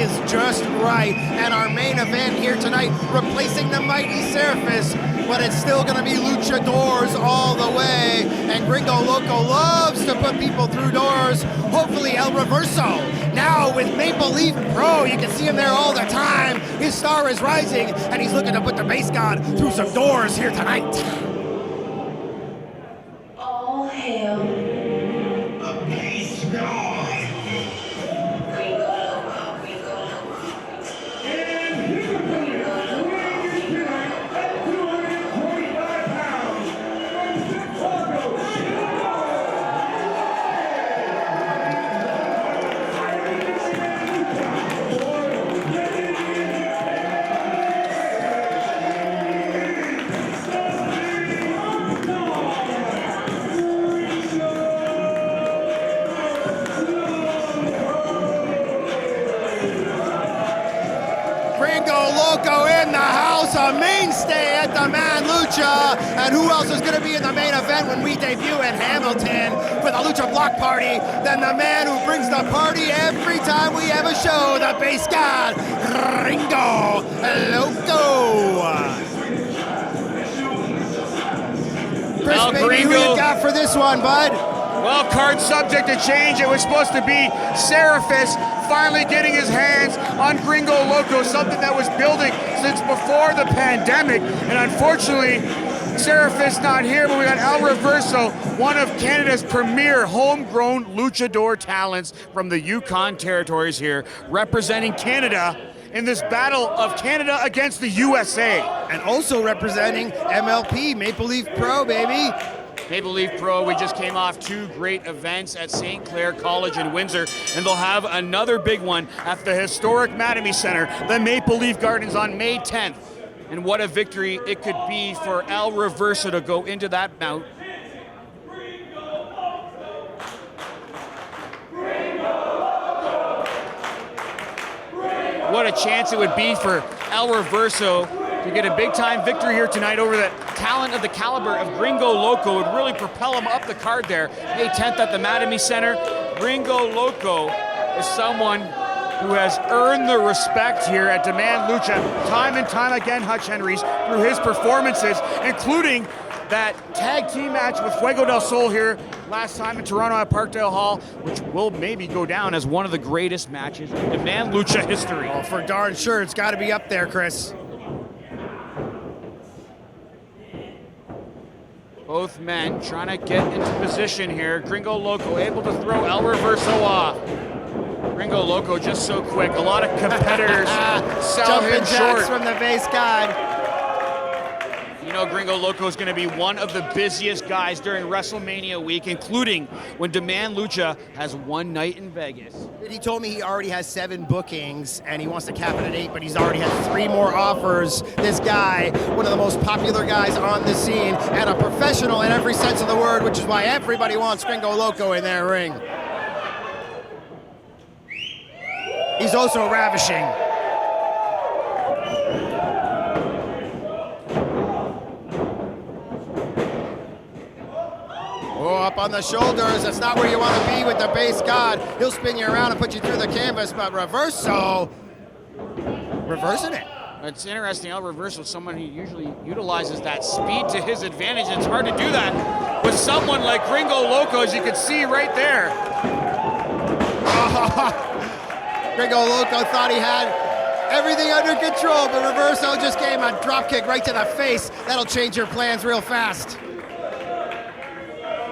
is just right. And our main event here tonight, replacing the mighty Seraphis, but it's still gonna be LuchaDoors all the way. And Gringo Loco loves to put people through doors. Hopefully El Reverso, now with Maple Leaf Pro, you can see him there all the time. His star is rising, and he's looking to put the base god through some doors here tonight. All hail the base god. A mainstay at the Man Lucha, and who else is going to be in the main event when we debut in Hamilton for the Lucha Block Party than the man who brings the party every time we have a show, the base god, GRINGO Loco. Chris, Well, baby, Gringo, who you got for this one, bud? Well, card subject to change. It was supposed to be Seraphis finally getting his hands on Gringo Loco, something that was building since before the pandemic. And unfortunately, Seraphis not here, but we got El Reverso, one of Canada's premier homegrown luchador talents from the Yukon territories here, representing Canada in this battle of Canada against the USA. And also representing MLP, Maple Leaf Pro, baby. Maple Leaf Pro, we just came off 2 great events at St. Clair College in Windsor, and they'll have another big one at the historic Mattamy Center, the Maple Leaf Gardens, on May 10th. And what a victory it could be for El Reverso to go into that bout. What a chance it would be for El Reverso to get a big-time victory here tonight over the talent of the caliber of Gringo Loco. Would really propel him up the card there. May 10th at the Mattamy Center. Gringo Loco is someone who has earned the respect here at Demand Lucha time and time again, Hutch Henries, through his performances, including that tag team match with Fuego del Sol here last time in Toronto at Parkdale Hall, which will maybe go down as one of the greatest matches in Demand Lucha history. Oh, for darn sure, it's got to be up there, Chris. Both men trying to get into position here. Gringo Loco able to throw El Reverso off. Gringo Loco just so quick. A lot of competitors sell him Jumping short. jacks from the base god. You know Gringo Loco is going to be one of the busiest guys during WrestleMania week, including when Demand Lucha has one night in Vegas. He told me he already has 7 bookings and he wants to cap it at 8, but he's already had 3 more offers. This guy, one of the most popular guys on the scene and a professional in every sense of the word, which is why everybody wants Gringo Loco in their ring. He's also ravishing. Oh, up on the shoulders. That's not where you want to be with the base god. He'll spin you around and put you through the canvas, but Reverso, reversing it. It's interesting, El Reverso is someone who usually utilizes that speed to his advantage. It's hard to do that with someone like Gringo Loco, as you can see right there. Gringo Loco thought he had everything under control, but Reverso just gave him a drop kick right to the face. That'll change your plans real fast.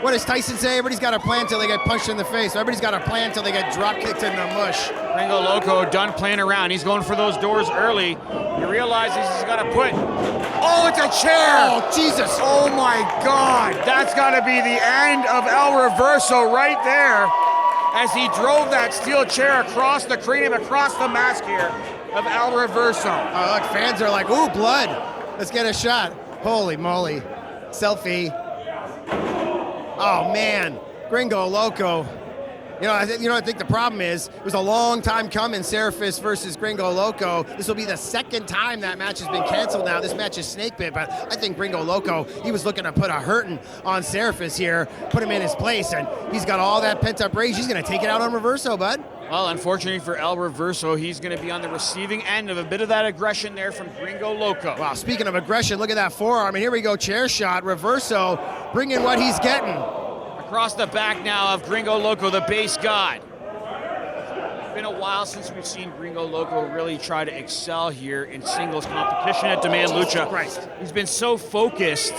What does Tyson say? Everybody's got a plan till they get punched in the face. Everybody's got a plan till they get drop kicked in the mush. Gringo Loco done playing around. He's going for those doors early. He realizes he's got to put... Oh, it's a chair! Oh, Jesus! Oh my God! That's got to be the end of El Reverso right there, as he drove that steel chair across the cranium, across the mask here of El Reverso. Oh, look, fans are like, ooh, blood. Let's get a shot. Holy moly. Selfie. Oh, man. Gringo Loco. I think the problem is, it was a long time coming, Seraphis versus Gringo Loco. This will be the second time that match has been canceled now. This match is snake bit, but I think Gringo Loco, he was looking to put a hurting on Seraphis here, put him in his place, and he's got all that pent-up rage. He's going to take it out on Reverso, bud. Well, unfortunately for El Reverso, he's going to be on the receiving end of a bit of that aggression there from Gringo Loco. Wow, speaking of aggression, look at that forearm, and here we go, chair shot. Reverso bringing what he's getting. Across the back now of Gringo Loco, the base god. It's been a while since we've seen Gringo Loco really try to excel here in singles competition at Demand Lucha. Christ. He's been so focused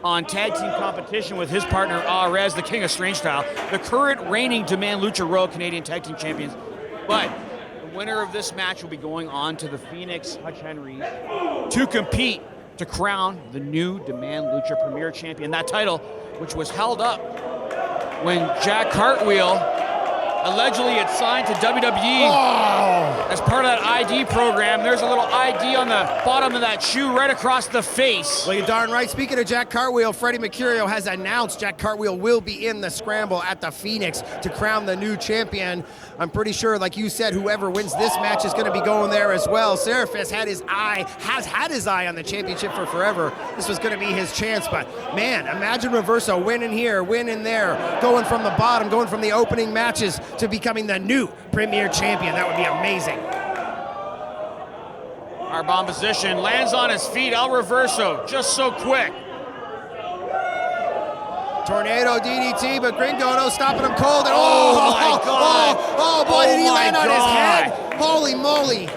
on tag team competition with his partner REVERSO, the King of Strange Style, the current reigning Demand Lucha Royal Canadian Tag Team Champions. But the winner of this match will be going on to the Phoenix Hutch Henries to compete to crown the new Demand Lucha Premier Champion. That title, which was held up when Jack Cartwheel allegedly had signed to WWE as part of that ID program. There's a little ID on the bottom of that shoe right across the face. Well, you're darn right. Speaking of Jack Cartwheel, Freddie Mercurio has announced Jack Cartwheel will be in the scramble at the Phoenix to crown the new champion. I'm pretty sure, like you said, whoever wins this match is going to be going there as well. Serafis has had his eye on the championship for forever. This was going to be his chance, but man, imagine Reverso winning here, winning there, going from the bottom, going from the opening matches to becoming the new Premier Champion. That would be amazing. Our bomb position lands on his feet. El Reverso, just so quick. Tornado DDT, but Gringo no stopping him cold. And Oh my God. Oh boy, did he Oh my land on his God. head? Holy moly.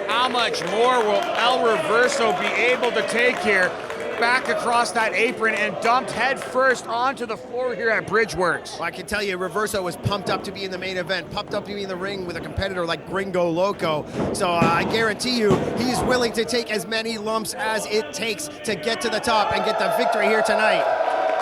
How much more will El Reverso be able to take here? Back across that apron and dumped head first onto the floor here at Bridgeworks. Well, I can tell you, Reverso was pumped up to be in the main event, pumped up to be in the ring with a competitor like Gringo Loco. So I guarantee you, he's willing to take as many lumps as it takes to get to the top and get the victory here tonight.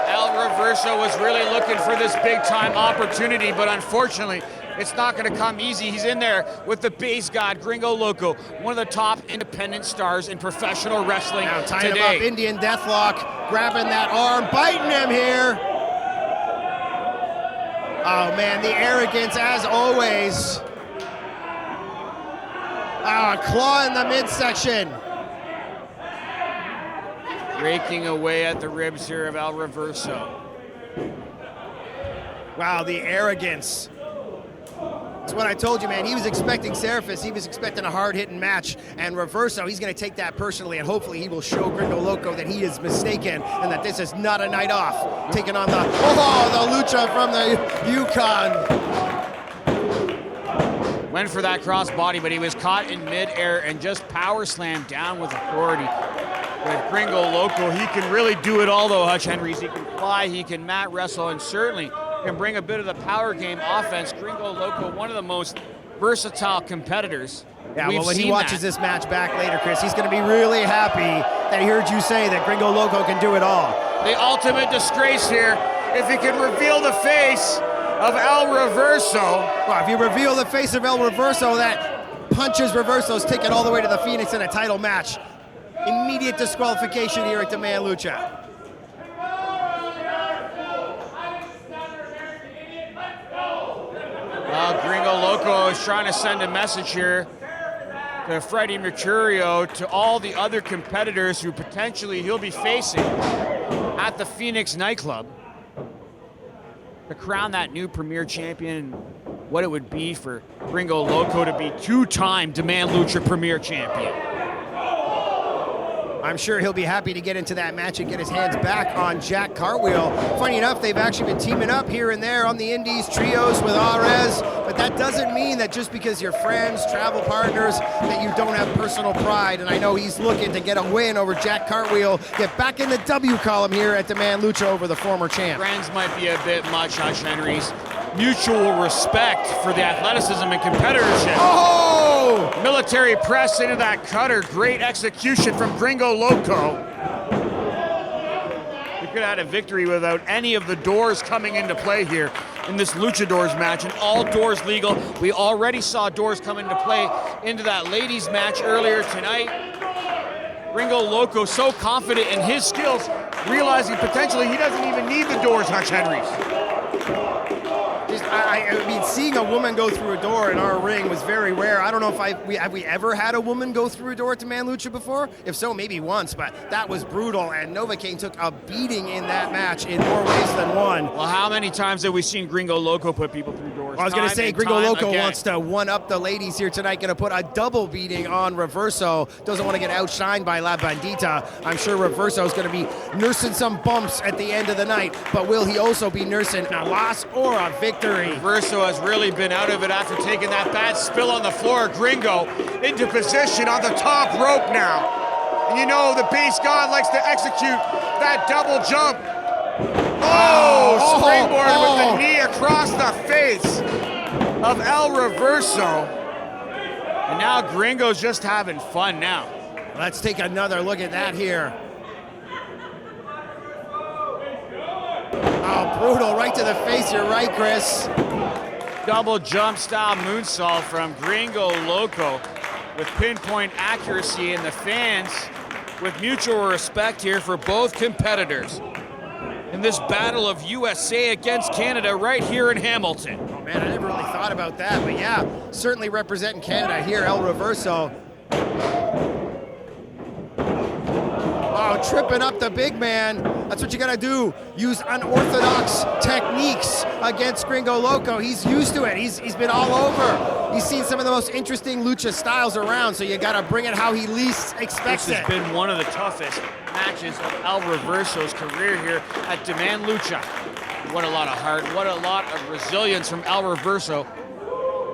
El Reverso was really looking for this big time opportunity, but unfortunately, it's not going to come easy. He's in there with the base god, Gringo Loco, one of the top independent stars in professional wrestling Now tying today. him up, Indian Deathlock, grabbing that arm, biting him here. Oh man, the arrogance as always. Claw in the midsection. Raking away at the ribs here of El Reverso. Wow, the arrogance. That's what I told you, man. He was expecting Serafis. He was expecting a hard-hitting match. And Reverso, he's going to take that personally, and hopefully he will show Gringo Loco that he is mistaken and that this is not a night off. Taking on the Lucha from the Yukon. Went for that crossbody, but he was caught in midair and just power slammed down with authority. With Gringo Loco, he can really do it all, though, Hutch Henries. He can fly, he can mat wrestle, and certainly can bring a bit of the power game offense. Gringo Loco, one of the most versatile competitors. Yeah, well, when he watches this match back later, Chris, he's going to be really happy that he heard you say that Gringo Loco can do it all. The ultimate disgrace here, if he can reveal the face of El Reverso. Well, if you reveal the face of El Reverso, that punches Reverso's ticket all the way to the Phoenix in a title match. Immediate disqualification here at Demand Lucha. Gringo Loco is trying to send a message here to Freddie Mercurio, to all the other competitors who potentially he'll be facing at the Phoenix nightclub to crown that new Premier Champion, what it would be for Gringo Loco to be two-time Demand Lucha Premier Champion. I'm sure he'll be happy to get into that match and get his hands back on Jack Cartwheel. Funny enough, they've actually been teaming up here and there on the Indies, trios with REVERSO, but that doesn't mean that just because you're friends, travel partners, that you don't have personal pride. And I know he's looking to get a win over Jack Cartwheel, get back in the W column here at Demand Lucha over the former champ. Friends might be a bit much, Hutch Henries. Mutual respect for the athleticism and competitorship. Oh! Military press into that cutter. Great execution from Gringo Loco. We could have had a victory without any of the doors coming into play here in this LuchaDoors match, and all doors legal. We already saw doors come into play into that ladies match earlier tonight. Gringo Loco so confident in his skills, realizing potentially he doesn't even need the doors, Hutch Henries. I mean, seeing a woman go through a door in our ring was very rare. I don't know if have we ever had a woman go through a door at Demand Lucha before? If so, maybe once, but that was brutal, and Novocaine took a beating in that match in more ways than one. Well, how many times have we seen Gringo Loco put people through doors? I was going to say, Gringo Loco again. wants to one-up the ladies here tonight, going to put a double beating on Reverso. Doesn't want to get outshined by La Bandita. I'm sure Reverso is going to be nursing some bumps at the end of the night, but will he also be nursing a loss or a victory? Reverso has really been out of it after taking that bad spill on the floor. Gringo into position on the top rope now. And you know the Beast God likes to execute that double jump. Springboard with the knee across the face of El Reverso. And now Gringo's just having fun now. Let's take another look at that here. Oh, brutal, right to the face. You're right, Chris. Double jump style moonsault from Gringo Loco with pinpoint accuracy, and the fans with mutual respect here for both competitors in this battle of USA against Canada right here in Hamilton. Oh man, I never really thought about that, but yeah, certainly representing Canada here, El Reverso. Oh, tripping up the big man. That's what you gotta do. Use unorthodox techniques against Gringo Loco. He's used to it. He's been all over. He's seen some of the most interesting lucha styles around, so you gotta bring it how he least expects This it. has been one of the toughest matches of El Reverso's career here at Demand Lucha. What a lot of heart, what a lot of resilience from El Reverso.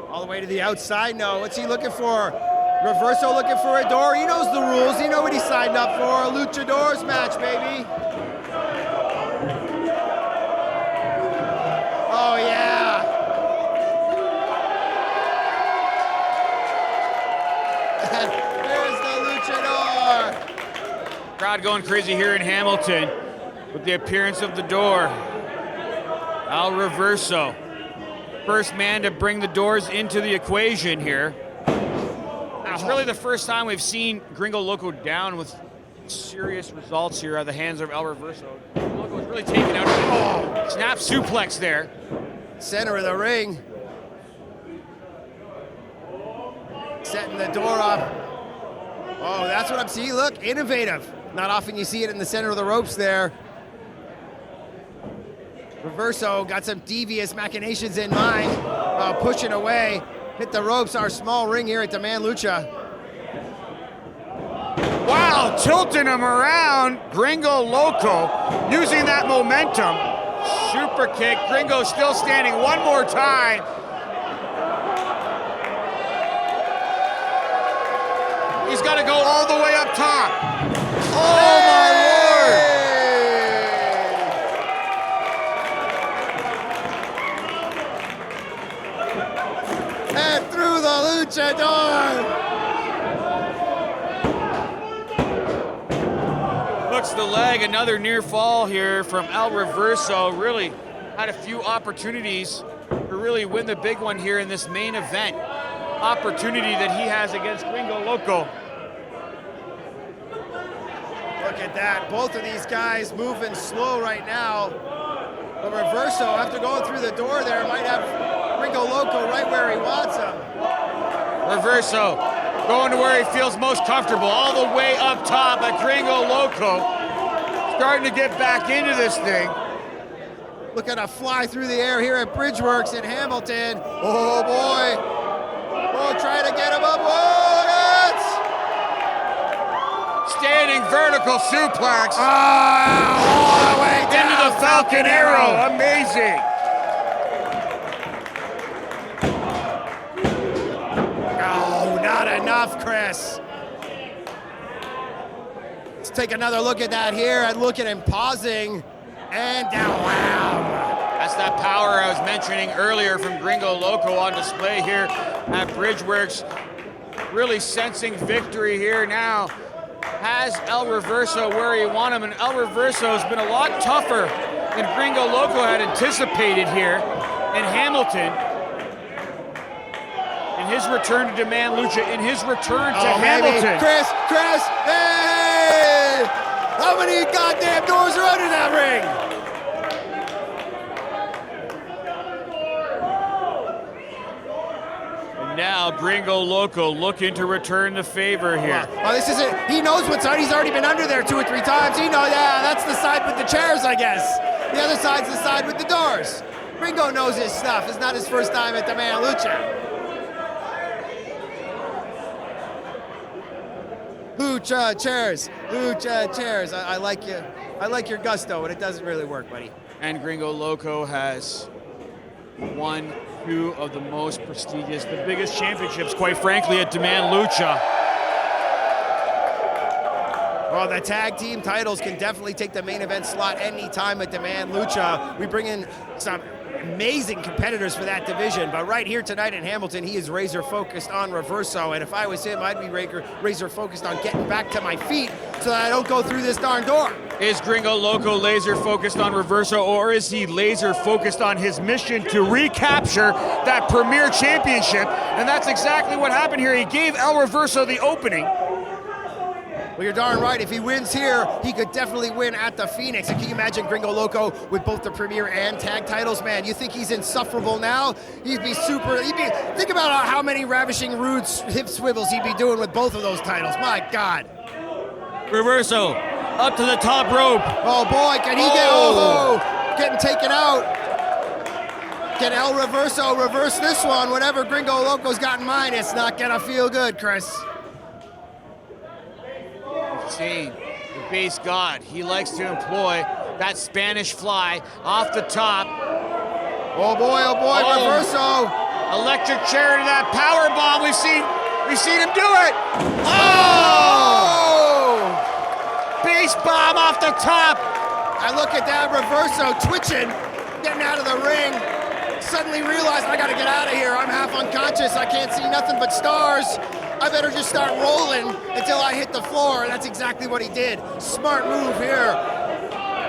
All the way to the outside. No, what's he looking for? Reverso looking for a door. He knows the rules. He knows what he signed up for. A LuchaDoors match, baby. Oh, yeah. There's the luchador. Crowd going crazy here in Hamilton with the appearance of the door. El Reverso, first man to bring the doors into the equation here. It's really the first time we've seen Gringo Loco down with serious results here at the hands of El Reverso. Loco was really taken out of it. Snap suplex there. Center of the ring. Setting the door up. Oh, that's what I'm seeing. Look, innovative. Not often you see it in the center of the ropes there. Reverso got some devious machinations in mind. Pushing away. Hit the ropes, our small ring here at Demand Lucha. Wow, tilting him around. Gringo Loco using that momentum. Super kick. Gringo still standing one more time. He's got to go all the way up top. Oh, my Lord. And through the luchador. Hooks the leg, another near fall here from El Reverso. Really had a few opportunities to really win the big one here in this main event. Opportunity that he has against Gringo Loco. Look at that. Both of these guys moving slow right now. But Reverso, after going through the door there, might have Gringo Loco right where he wants him. Reverso going to where he feels most comfortable, all the way up top at Gringo Loco. Starting to get back into this thing. Look at a fly through the air here at Bridgeworks in Hamilton. Oh boy. Oh, trying to get him up. Oh, look at that. Standing vertical suplex. All the way down. Into the Falcon Arrow. Amazing. Oh, not enough, Chris. Let's take another look at that here and look at him pausing and down. Wow. That's that power I was mentioning earlier from Gringo Loco on display here at Bridgeworks. Really sensing victory here now. Has El Reverso where he wanted him, and El Reverso has been a lot tougher than Gringo Loco had anticipated here in Hamilton. In his return to Demand Lucha, in his return to Hamilton. Chris, hey! How many goddamn doors are under that ring? now Gringo Loco looking to return the favor here. Oh, this isn't, he knows what's on. He's already been under there 2 or 3 times. He knows, yeah, that's the side with the chairs, I guess. The other side's the side with the doors. Gringo knows his stuff. It's not his first time at the Man Lucha. Lucha chairs, Lucha chairs. I like you. I like your gusto, but it doesn't really work, buddy. And Gringo Loco has won 2 of the most prestigious, the biggest championships, quite frankly, at Demand Lucha. Well, the tag team titles can definitely take the main event slot anytime at Demand Lucha. We bring in some amazing competitors for that division, but right here tonight in Hamilton, he is razor focused on Reverso, and if I was him, I'd be razor focused on getting back to my feet so that I don't go through this darn door. Is Gringo Loco laser focused on Reverso, or is he laser focused on his mission to recapture that premier championship? And that's exactly what happened here. He gave El Reverso the opening. Well, you're darn right. If he wins here, he could definitely win at the Phoenix. And can you imagine Gringo Loco with both the Premier and Tag titles? Man, you think he's insufferable now? He'd be super. Think about how many ravishing rude hip swivels he'd be doing with both of those titles. My God. Reverso up to the top rope. Oh boy, can he getting taken out? Can El Reverso reverse this one? Whatever Gringo Loco's got in mind, it's not gonna feel good, Chris. See, the base god, he likes to employ that Spanish fly off the top. Oh boy, Reverso. Electric chair to that power bomb. We've seen him do it. Oh! Base bomb off the top. I look at that Reverso twitching, getting out of the ring. Suddenly realized I gotta get out of here. I'm half unconscious. I can't see nothing but stars. I better just start rolling until I hit the floor, and that's exactly what he did. Smart move here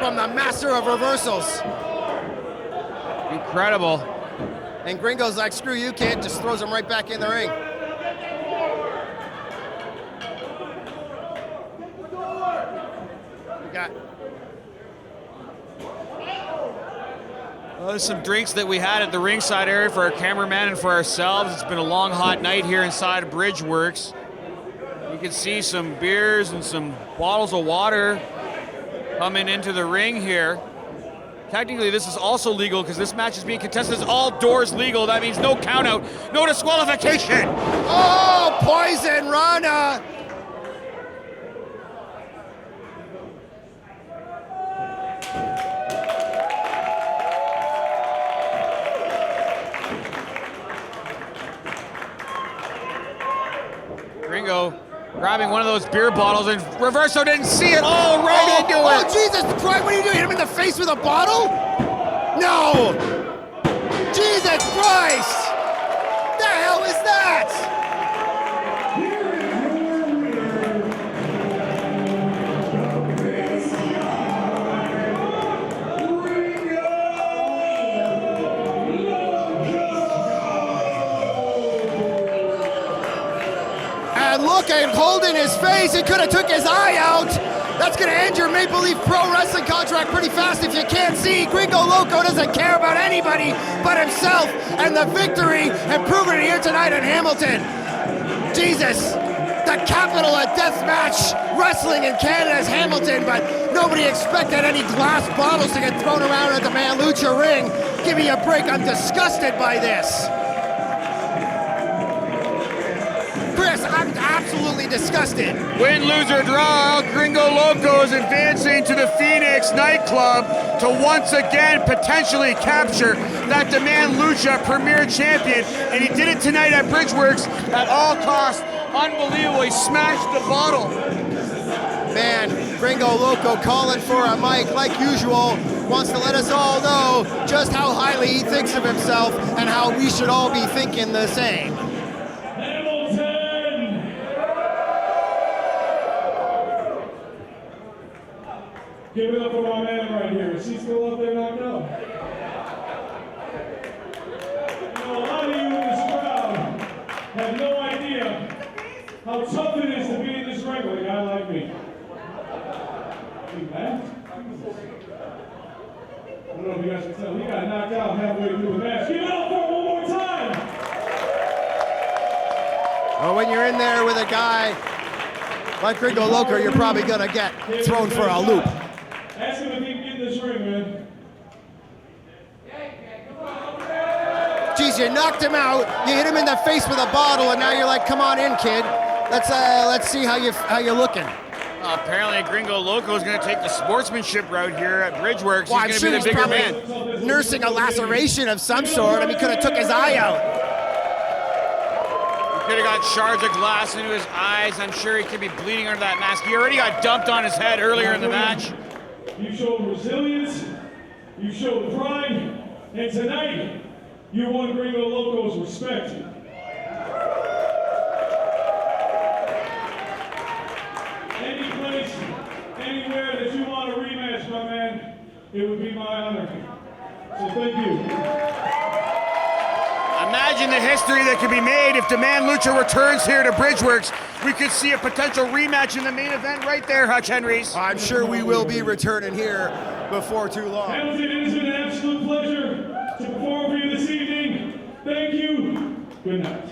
from the master of reversals. Incredible. And Gringo's like, screw you, kid, just throws him right back in the ring. We got There's some drinks that we had at the ringside area for our cameraman and for ourselves. It's been a long, hot night here inside of Bridgeworks. You can see some beers and some bottles of water coming into the ring here. Technically, this is also legal because this match is being contested. It's all doors legal. That means no count out, no disqualification. Oh, Poison Rana. Gringo grabbing one of those beer bottles, and Reverso didn't see it. Oh, right into it. Oh, Jesus Christ, what are you doing? Hit him in the face with a bottle? No! Jesus Christ! The hell is that? And look at him holding his face. He could have took his eye out. That's going to end your Maple Leaf Pro Wrestling contract pretty fast if you can't see. Gringo Loco doesn't care about anybody but himself and the victory, and proving it here tonight in Hamilton. Jesus, the capital of deathmatch wrestling in Canada is Hamilton, but nobody expected any glass bottles to get thrown around at the Man Lucha ring. Give me a break, I'm disgusted by this. Chris, I'm absolutely disgusted. Win, lose, or draw, Gringo Loco is advancing to the Phoenix nightclub to once again potentially capture that Demand Lucha Premier Champion. And he did it tonight at Bridgeworks at all costs. Unbelievable, he smashed the bottle. Man, Gringo Loco calling for a mic like usual. Wants to let us all know just how highly he thinks of himself and how we should all be thinking the same. Give it up for my man right here. Is he still up there knocked out? You know, a lot of you in this crowd have no idea how tough it is to be in this ring with a guy like me. Hey, man. I don't know if you guys can tell. He got knocked out halfway through the match. Give it up for him one more time. Well, when you're in there with a guy like Gringo Loco, you're probably gonna get thrown for a loop. Ask him if he can get in this ring, man. Geez, you knocked him out. You hit him in the face with a bottle, and now you're like, "Come on in, kid. Let's see how you're looking." Apparently, Gringo Loco is going to take the sportsmanship route here at Bridgeworks. Well, I'm He's sure going to he's be the bigger probably man. nursing a laceration of some sort. I mean, could have took his eye out. Could have got shards of glass into his eyes. I'm sure he could be bleeding under that mask. He already got dumped on his head earlier in the match. You showed resilience, you showed pride, and tonight, you won Gringo Loco's respect. Any place, anywhere that you want a rematch, my man, it would be my honor. So thank you. Imagine the history that could be made if Demand Lucha returns here to Bridgeworks. We could see a potential rematch in the main event right there, Hutch Henries. I'm sure we will be returning here before too long. Hamilton, it has been an absolute pleasure to perform for you this evening. Thank you. Good night.